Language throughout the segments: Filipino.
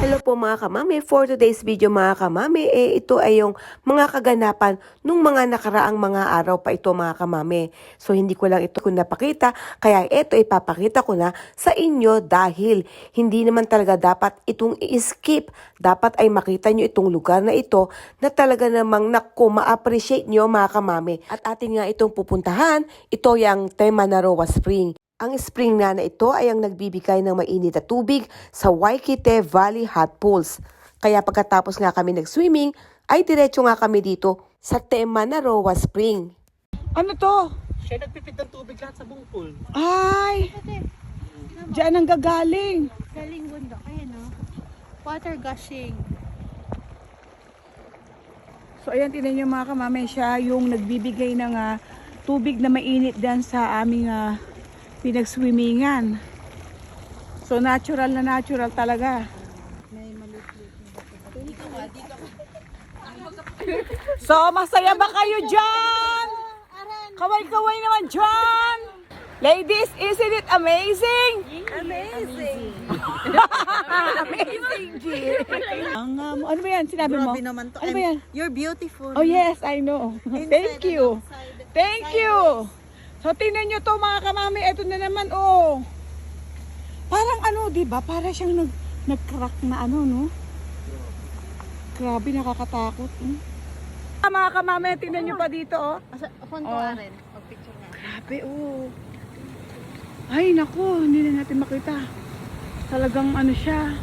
Hello po mga kamami, for today's video mga kamami, ito ay yung mga kaganapan nung mga nakaraang mga araw pa ito mga kamami. So hindi ko lang ito napakita, kaya ito ipapakita ko na sa inyo dahil hindi naman talaga dapat itong i-skip. Dapat ay makita nyo itong lugar na ito na talaga namang ma-appreciate nyo mga kamami. At atin nga itong pupuntahan, ito yung Temanaroa Spring. Ang spring na ito ay ang nagbibigay ng mainit na tubig sa Waikite Valley Hot Pools. Kaya pagkatapos nga kami nag-swimming, ay diretso nga kami dito sa Temanaroa Spring. Ano to? Siya nagpipid ng tubig lahat sa buong pool. Ay! Diyan ang gagaling. Galing bundok. Ayan o. Water gushing. So ayan, tinan nyo mga kamamay, siya yung nagbibigay ng tubig na mainit dyan sa aming pinag-swimmingan. So natural na natural talaga. So masaya ba kayo dyan? Kaway-kaway naman dyan! Ladies, isn't it amazing? Amazing! Amazing, G! Ano ba yan? Sinabi mo? Grabe naman to. Ano ba yan? You're beautiful. Oh yes, I know. Thank you. Thank you. So tingnan nyo to mga kamami, ito na naman oh. Parang ano, 'di ba? Para siyang nag-crack na ano, no? Grabe, nakakatakot. Mga kamami, tingnan nyo pa dito oh. Fonto Oh. rin. Pag-picture na. Grabe oh. Ay nako, hindi na natin makita. Talagang ano siya.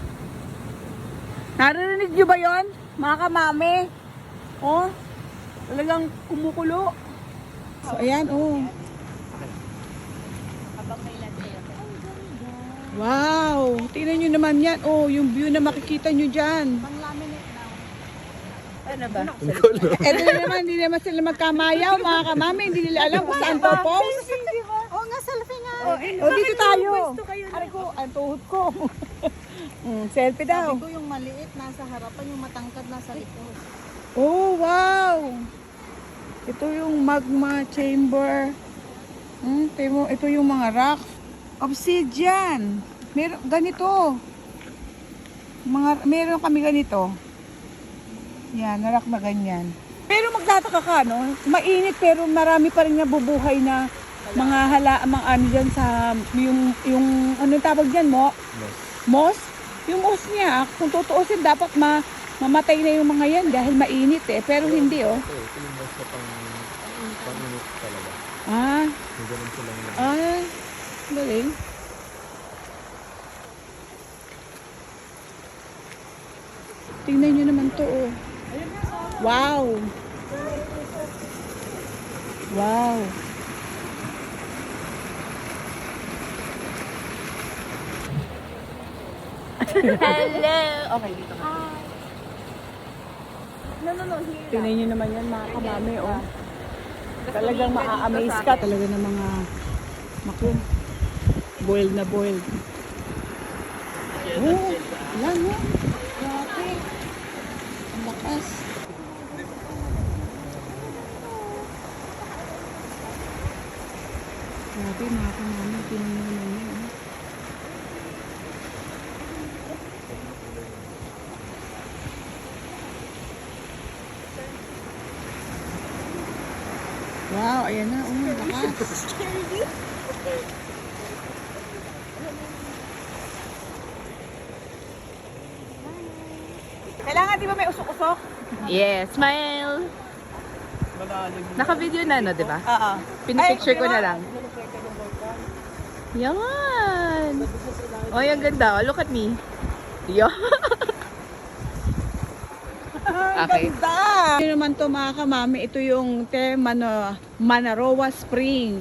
Narinig nyo ba yon, mga kamami? Oh, talagang kumukulo. So ayan oh. Wow! Tingnan nyo naman yan. Oh, yung view na makikita nyo dyan. Ano ba? Eto na naman, hindi naman sila magkamayaw, mga kamami. Hindi nila alam kung saan to pose. Oo nga, selfie nga. Oh, dito tayo. Aray ko, ang tuhod ko. Selfie daw. Sabi ko yung maliit nasa harapan, yung matangkad nasa likod. Oh, wow! Ito yung magma chamber. Ito yung mga rocks. Obsidian. Meron ganito. Meron kami ganito. Yan, narak na ganyan. Pero magtataka ka, no? Mainit pero marami pa rin nabubuhay na mga mga ano dyan sa yung ano tawag dyan mo? Moss. Yung moss niya, kung tutuusin dapat mamatay na yung mga yan dahil mainit eh. Pero hindi oh. Ito yung most na pang-init talaga. Ah, Yung ganun silang lang. galing. Tingnan nyo naman to oh. Wow! Wow! Hello! Okay, dito ka. No, here. Tingnan nyo naman yan mga kamami oh. Talagang maa-amaze ka talaga ng mga naku. Boiled na boiled. Oh, yan oh. Grabe. Ang lakas. Grabe mga kamami. Tingnan nyo naman yan oh. Wow, ayan na. Oh, lakas. Kailangan di ba may usok-usok? Yes, smile. Naka-video na, no, di ba? Oo. Pinipicture ko na lang. Yan. Oh, ang ganda. Look at me. Yan. Okay. Ganda! Ito naman to mga kamami, ito yung Temanaroa Spring.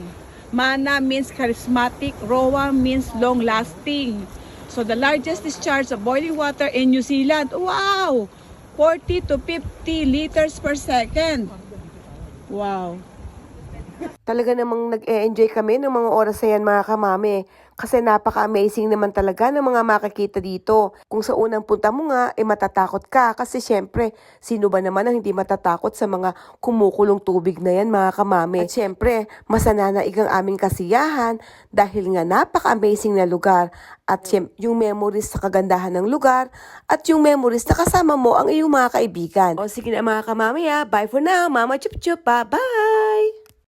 Mana means charismatic, Roa means long-lasting. So the largest discharge of boiling water in New Zealand. Wow! 40 to 50 liters per second. Wow. Talaga namang nag-e-enjoy kami ng mga oras na yan mga kamame. Kasi napaka-amazing naman talaga ng mga makikita dito. Kung sa unang punta mo nga, matatakot ka. Kasi syempre, sino ba naman ang hindi matatakot sa mga kumukulong tubig na yan mga kamame? At syempre, masananaig ang aming kasiyahan dahil nga napaka-amazing na lugar. At syempre, yung memories sa kagandahan ng lugar at yung memories na kasama mo ang iyong mga kaibigan. O sige na mga kamame, bye for now. Mama chup chup, bye!